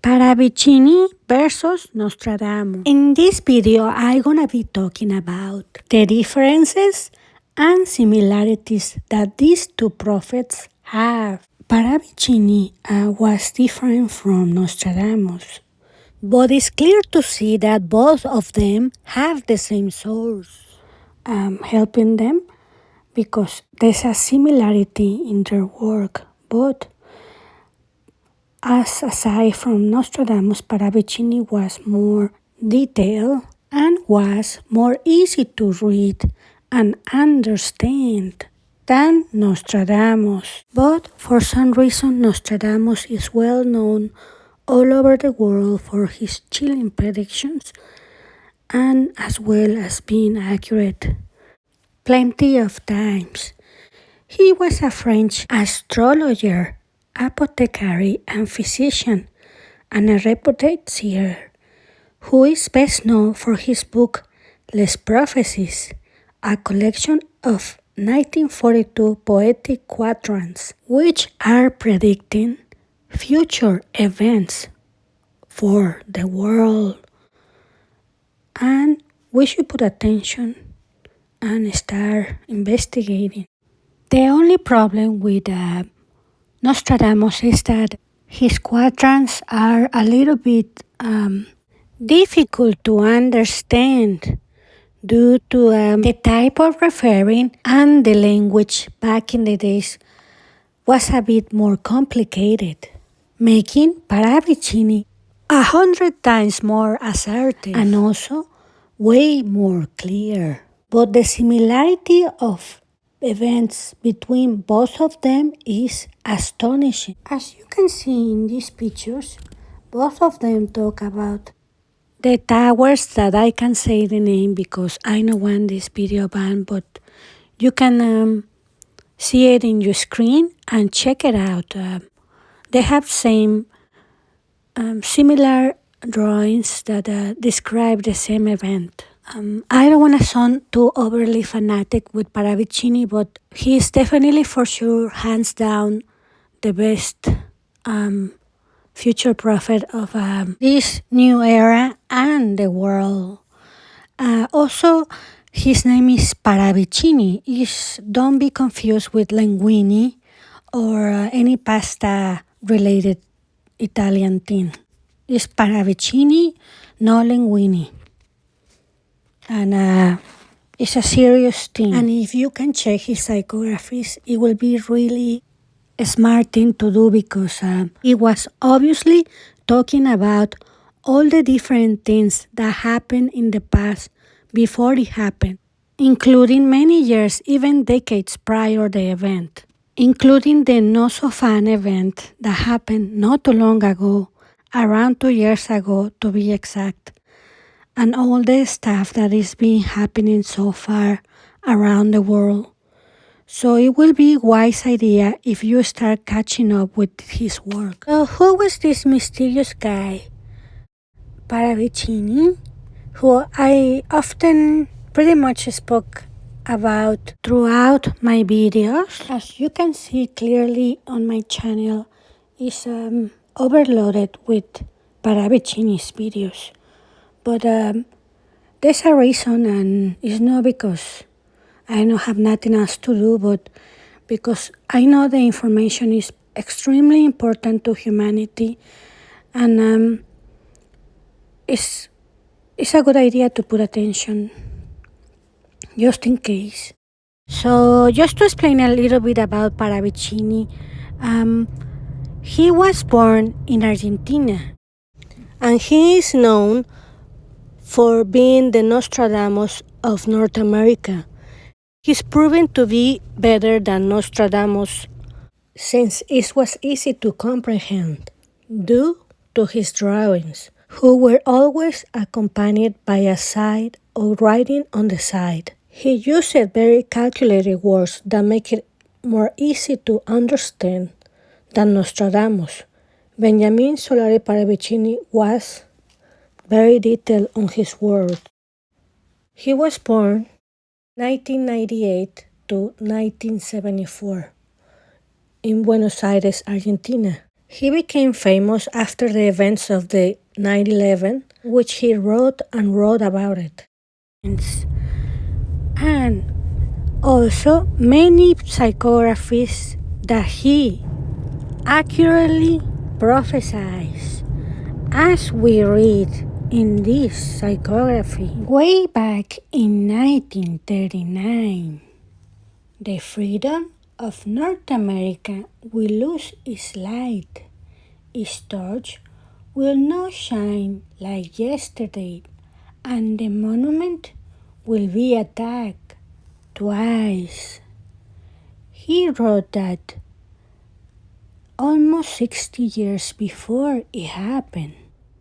Parravicini versus Nostradamus. In this video, I'm gonna be talking about the differences and similarities that these two prophets have. Parravicini was different from Nostradamus, but it's clear to see that both of them have the same source helping them because there's a similarity in their work, but aside from Nostradamus, Parravicini was more detailed and was more easy to read and understand than Nostradamus. But for some reason, Nostradamus is well known all over the world for his chilling predictions and as well as being accurate plenty of times. He was a French astrologer, apothecary and physician, and a reputed seer, who is best known for his book Les Prophecies, a collection of 1942 poetic quatrains, which are predicting future events for the world. And we should put attention and start investigating. The only problem with Nostradamus is that his quatrains are a little bit difficult to understand due to the type of referring and the language back in the days was a bit more complicated, making Parravicini 100 times more assertive and also way more clear. But the similarity of events between both of them is astonishing. As you can see in these pictures, both of them talk about the towers that I can say the name because I don't want this video banned, but you can see it in your screen and check it out. They have similar drawings that describe the same event. I don't want to sound too overly fanatic with Parravicini, but he's definitely for sure, hands down, the best future prophet of this new era and the world. Also, his name is Parravicini. Don't be confused with linguini or any pasta-related Italian thing. It's Parravicini, no linguini. And it's a serious thing. And if you can check his psychographies, it will be really a smart thing to do because he was obviously talking about all the different things that happened in the past before it happened, including many years, even decades prior to the event, including the not so fun event that happened not too long ago, around 2 years ago to be exact, and all the stuff that is been happening so far around the world. So it will be a wise idea if you start catching up with his work. So who was this mysterious guy? Parravicini, who I often pretty much spoke about throughout my videos. As you can see clearly on my channel, is overloaded with Parravicini's videos. But there's a reason, and it's not because I don't have nothing else to do, but because I know the information is extremely important to humanity, and it's a good idea to put attention just in case. So just to explain a little bit about Parravicini, he was born in Argentina, and he is known for being the Nostradamus of North America. He's proven to be better than Nostradamus since it was easy to comprehend due to his drawings, who were always accompanied by a side or writing on the side. He used very calculated words that make it more easy to understand than Nostradamus. Benjamin Solari Parravicini was very detailed on his words. He was born 1998 to 1974 in Buenos Aires, Argentina. He became famous after the events of the 9/11, which he wrote and wrote about it. And also many psychographies that he accurately prophesies, as we read in this psychography. Way back in 1939, the freedom of North America will lose its light. Its torch will not shine like yesterday, and the monument will be attacked twice. He wrote that almost 60 years before it happened,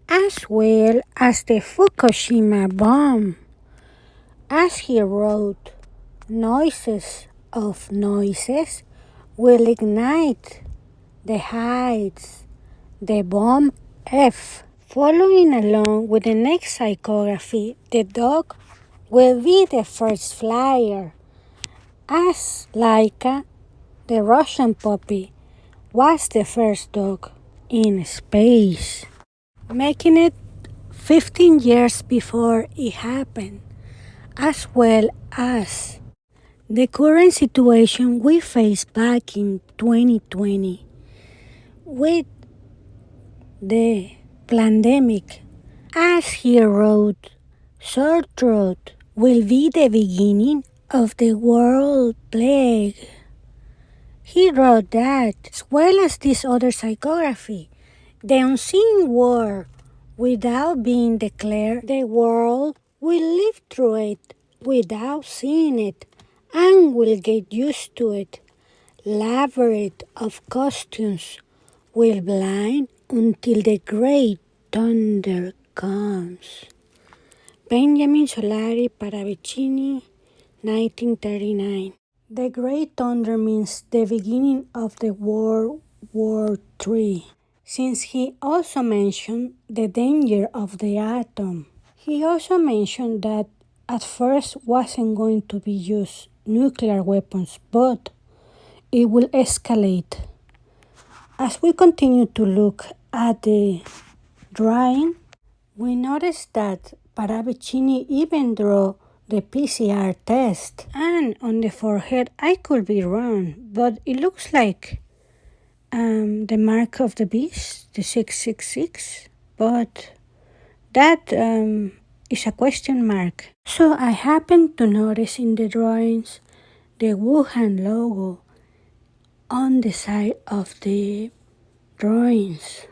as well as the Fukushima bomb. As he wrote, noises of noises will ignite the heights, the bomb F. Following along with the next psychography, the dog will be the first flyer, as Laika, the Russian puppy, was the first dog in space, making it 15 years before it happened, as well as the current situation we face back in 2020 with the pandemic. As he wrote, sore throat will be the beginning of the world plague. He wrote that, as well as this other psychography, the unseen war, without being declared, the world will live through it without seeing it and will get used to it. Labyrinth of costumes will blind until the great thunder comes. Benjamin Solari Parravicini, 1939. The Great Thunder means the beginning of the World War III, since he also mentioned the danger of the atom. He also mentioned that at first wasn't going to be used nuclear weapons, but it will escalate. As we continue to look at the drawing, we notice that Parravicini even drew the PCR test. And on the forehead, I could be wrong, but it looks like the mark of the beast, the 666, but that is a question mark. So I happened to notice in the drawings the Wuhan logo on the side of the drawings.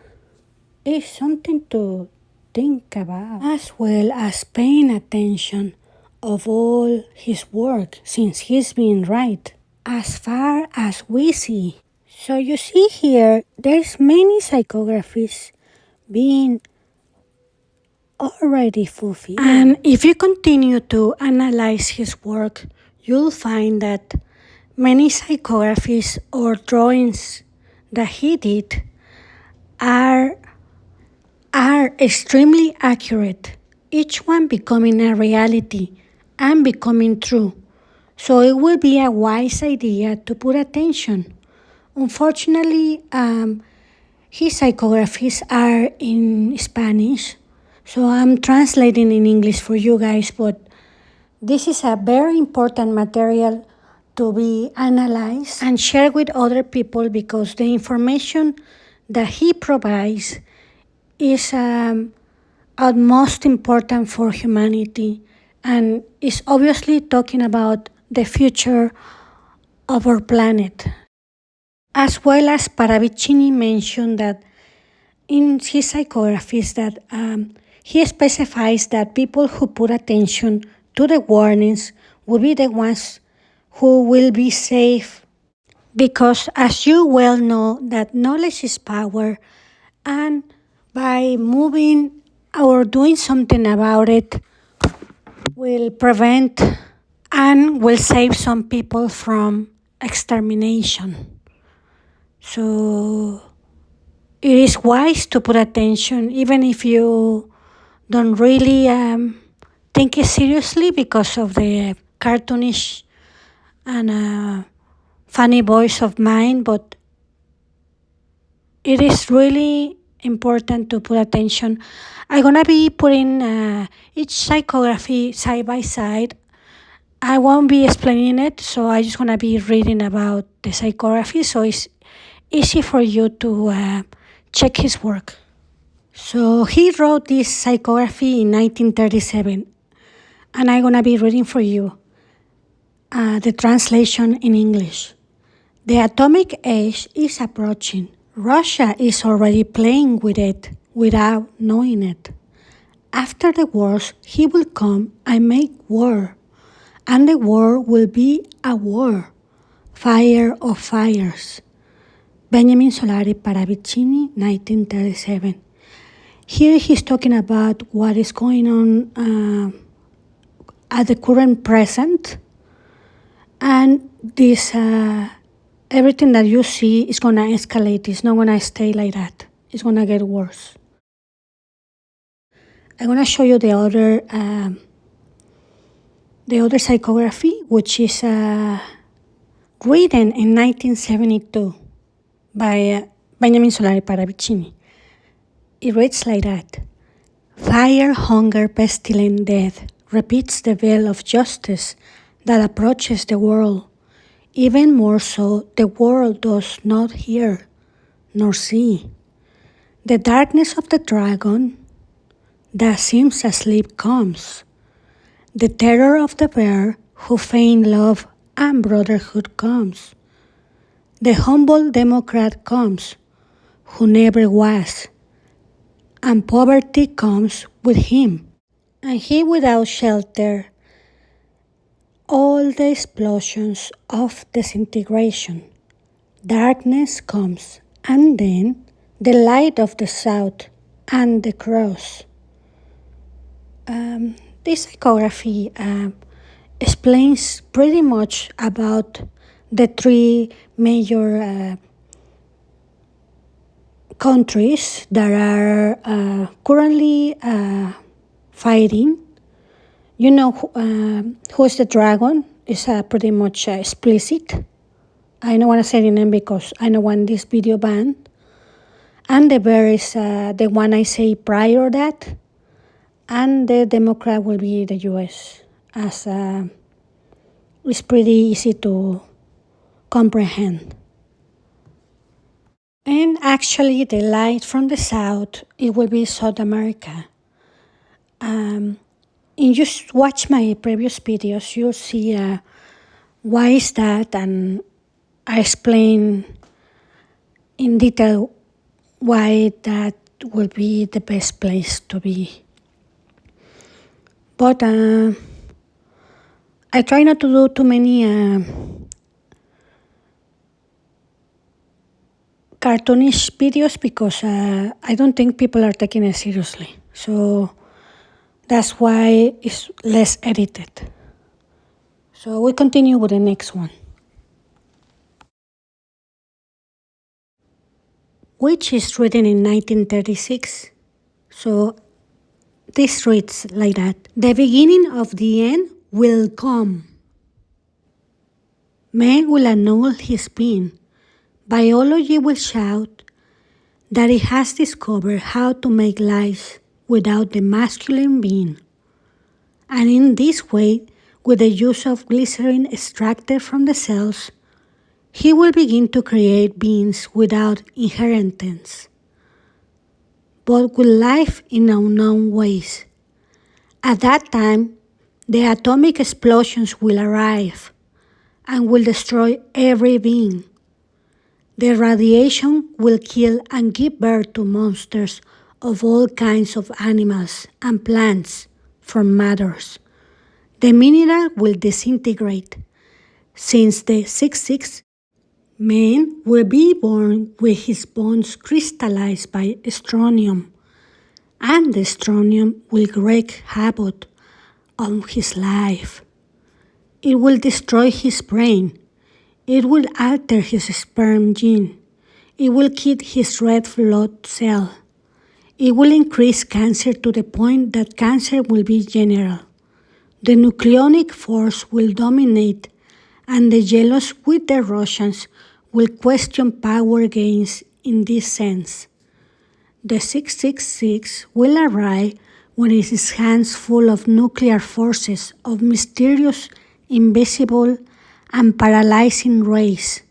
It's something to think about, as well as paying attention of all his work, since he's been right as far as we see. So you see here, there's many psychographies being already fulfilled. And if you continue to analyze his work, you'll find that many psychographies or drawings that he did are extremely accurate, each one becoming a reality and becoming true. So it will be a wise idea to put attention. Unfortunately, his psychographies are in Spanish, so I'm translating in English for you guys, but this is a very important material to be analyzed and shared with other people, because the information that he provides is utmost important for humanity, and is obviously talking about the future of our planet. As well as Parravicini mentioned that in his psychographies that he specifies that people who put attention to the warnings will be the ones who will be safe, because as you well know that knowledge is power, and by moving or doing something about it will prevent and will save some people from extermination. So it is wise to put attention, even if you don't really take it seriously because of the cartoonish and funny voice of mine, but it is really important to put attention. I'm gonna be putting each psychography side by side. I won't be explaining it, so I just gonna be reading about the psychography, so it's easy for you to check his work. So he wrote this psychography in 1937, and I'm gonna be reading for you the translation in English. The atomic age is approaching. Russia is already playing with it without knowing it. After the wars, he will come and make war, and the war will be a war, fire of fires. Benjamin Solari Parravicini, 1937. Here he's talking about what is going on at the current present, and this everything that you see is gonna escalate. It's not gonna stay like that. It's gonna get worse. I'm gonna show you the other psychography, which is written in 1972 by Benjamin Solari Parravicini. It reads like that: fire, hunger, pestilence, death repeats the veil of justice that approaches the world. Even more so, the world does not hear nor see. The darkness of the dragon that seems asleep comes. The terror of the bear who feigned love and brotherhood comes. The humble democrat comes, who never was, and poverty comes with him, and he without shelter. All the explosions of disintegration. Darkness comes, and then the light of the south and the cross. This psychography explains pretty much about the three major countries that are currently fighting. You know who's the dragon? It's pretty much explicit. I don't want to say the name because I don't want this video banned. And the bear is the one I say prior that. And the Democrat will be the US, as it's pretty easy to comprehend. And actually, the light from the south, it will be South America. And just watch my previous videos, you'll see why is that, and I explain in detail why that will be the best place to be. But I try not to do too many cartoonish videos because I don't think people are taking it seriously. So that's why it's less edited. So we continue with the next one, which is written in 1936. So this reads like that: the beginning of the end will come. Man will annul his being. Biology will shout that it has discovered how to make life without the masculine being. And in this way, with the use of glycerin extracted from the cells, he will begin to create beings without inheritance, but with life in unknown ways. At that time, the atomic explosions will arrive and will destroy every being. The radiation will kill and give birth to monsters of all kinds of animals and plants from matters. The mineral will disintegrate. Since the 6-6, man will be born with his bones crystallized by strontium, and the strontium will wreak havoc on his life. It will destroy his brain. It will alter his sperm gene. It will kill his red blood cell. It will increase cancer to the point that cancer will be general. The nucleonic force will dominate, and the jealous with the Russians will question power gains in this sense. The 666 will arrive when it is hands full of nuclear forces, of mysterious, invisible, and paralyzing rays,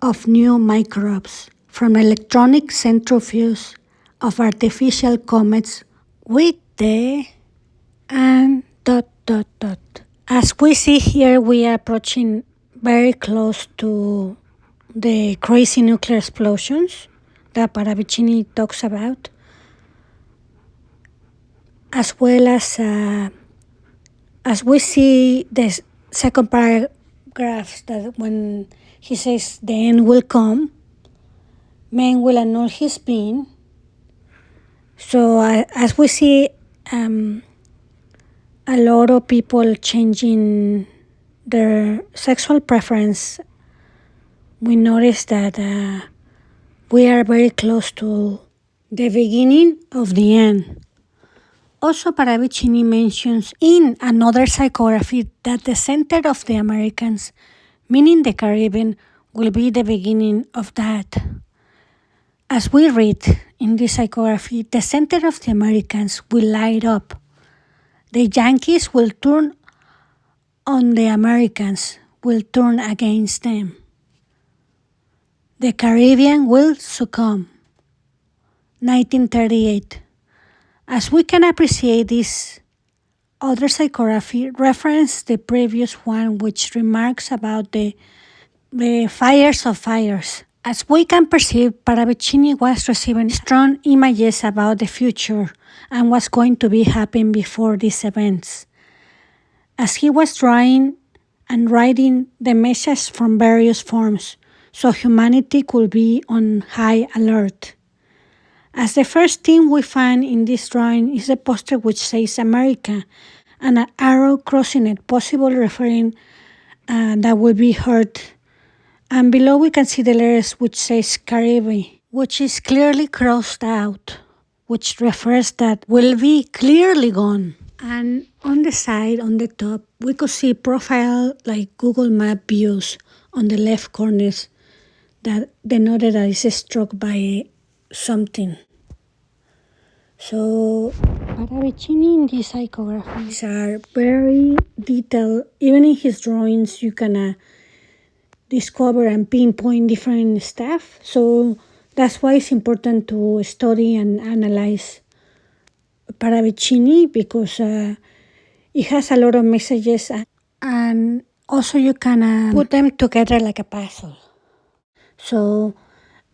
of new microbes, from electronic centrifuges, of artificial comets, with the and dot dot dot. As we see here, we are approaching very close to the crazy nuclear explosions that Parravicini talks about, as well as we see the second paragraph that when he says the end will come, man will annul his being. So as we see a lot of people changing their sexual preference, we notice that we are very close to the beginning of the end. Also, Parravicini mentions in another psychography that the center of the Americans, meaning the Caribbean, will be the beginning of that. As we read in this psychography, the center of the Americans will light up. The Yankees will turn on the Americans, will turn against them. The Caribbean will succumb. 1938. As we can appreciate, this other psychography reference the previous one, which remarks about the fires of fires. As we can perceive, Parravicini was receiving strong images about the future and what's going to be happening before these events. As he was drawing and writing the message from various forms, so humanity could be on high alert. As the first thing we find in this drawing is a poster which says America and an arrow crossing it, possibly referring that will be heard. And below we can see the letters which says Caribbean, which is clearly crossed out, which refers that will be clearly gone. And on the side, on the top, we could see profile like Google Map views on the left corners that denoted that it's struck by something. So Parravicini in these psychographies are very detailed. Even in his drawings, you can discover and pinpoint different stuff. So that's why it's important to study and analyze Parravicini, because it has a lot of messages, and also you can put them together like a puzzle. So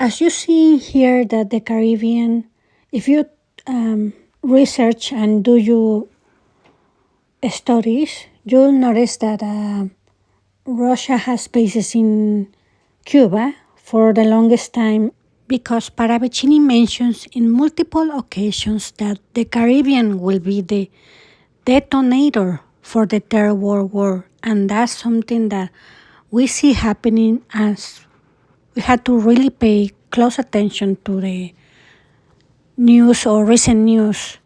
as you see here that the Caribbean, if you research and do your studies, you'll notice that Russia has bases in Cuba for the longest time, because Parravicini mentions in multiple occasions that the Caribbean will be the detonator for the Third World War, and that's something that we see happening, as we had to really pay close attention to the news or recent news.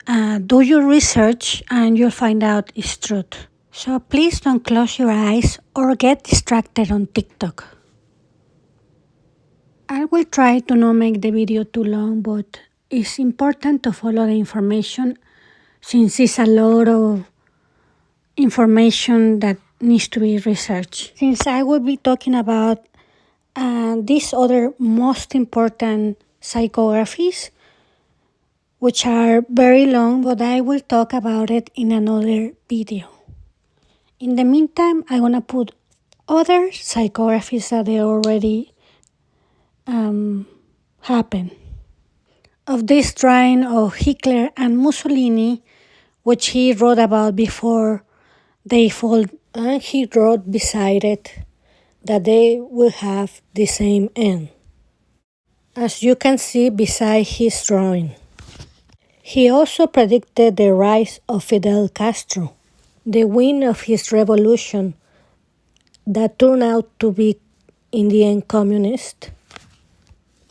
Do your research and you'll find out it's truth. So please don't close your eyes or get distracted on TikTok. I will try to not make the video too long, but it's important to follow the information, since it's a lot of information that needs to be researched. Since I will be talking about these other most important psychographies, which are very long, but I will talk about it in another video. In the meantime, I'm going to put other psychographies that they already happened. Of this drawing of Hitler and Mussolini, which he wrote about before they fall, and he wrote beside it that they will have the same end, as you can see beside his drawing. He also predicted the rise of Fidel Castro, the win of his revolution that turned out to be in the end communist,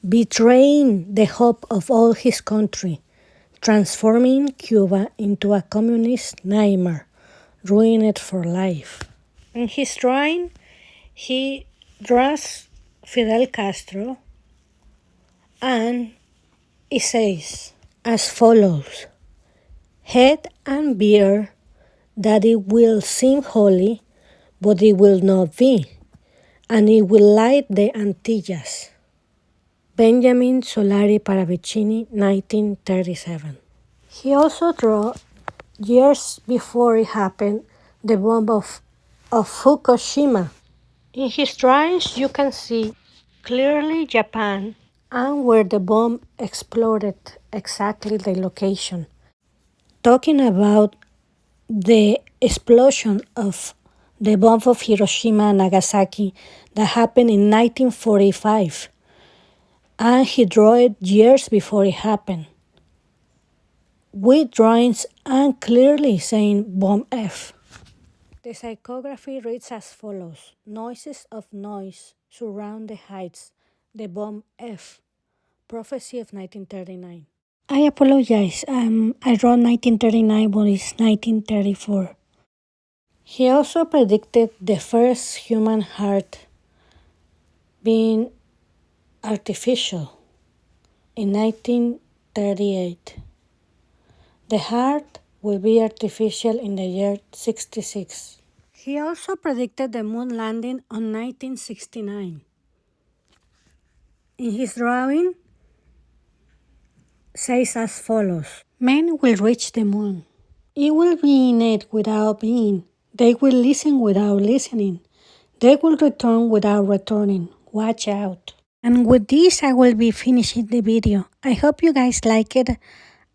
betraying the hope of all his country, transforming Cuba into a communist nightmare, ruining it for life. In his drawing, he draws Fidel Castro And it says as follows: head and beard, that it will seem holy, but it will not be, and it will light the Antillas. Benjamin Solari Parravicini, 1937. He also drew, years before it happened, the bomb of Fukushima. In his drawings, you can see clearly Japan and where the bomb exploded, exactly the location. Talking about the explosion of the bomb of Hiroshima and Nagasaki that happened in 1945, and he drew it years before it happened, with drawings and clearly saying Bomb F. The psychography reads as follows: noises of noise surround the heights, the bomb F, prophecy of 1939. I apologize, I wrote 1939, but it's 1934. He also predicted the first human heart being artificial in 1938. The heart will be artificial in the year 66. He also predicted the moon landing on 1969. In his drawing, says as follows: men will reach the moon. It will be in it without being. They will listen without listening. They will return without returning. Watch out. And with this, I will be finishing the video. I hope you guys like it,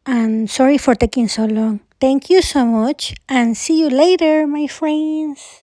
and sorry for taking so long. Thank you so much, and see you later, my friends.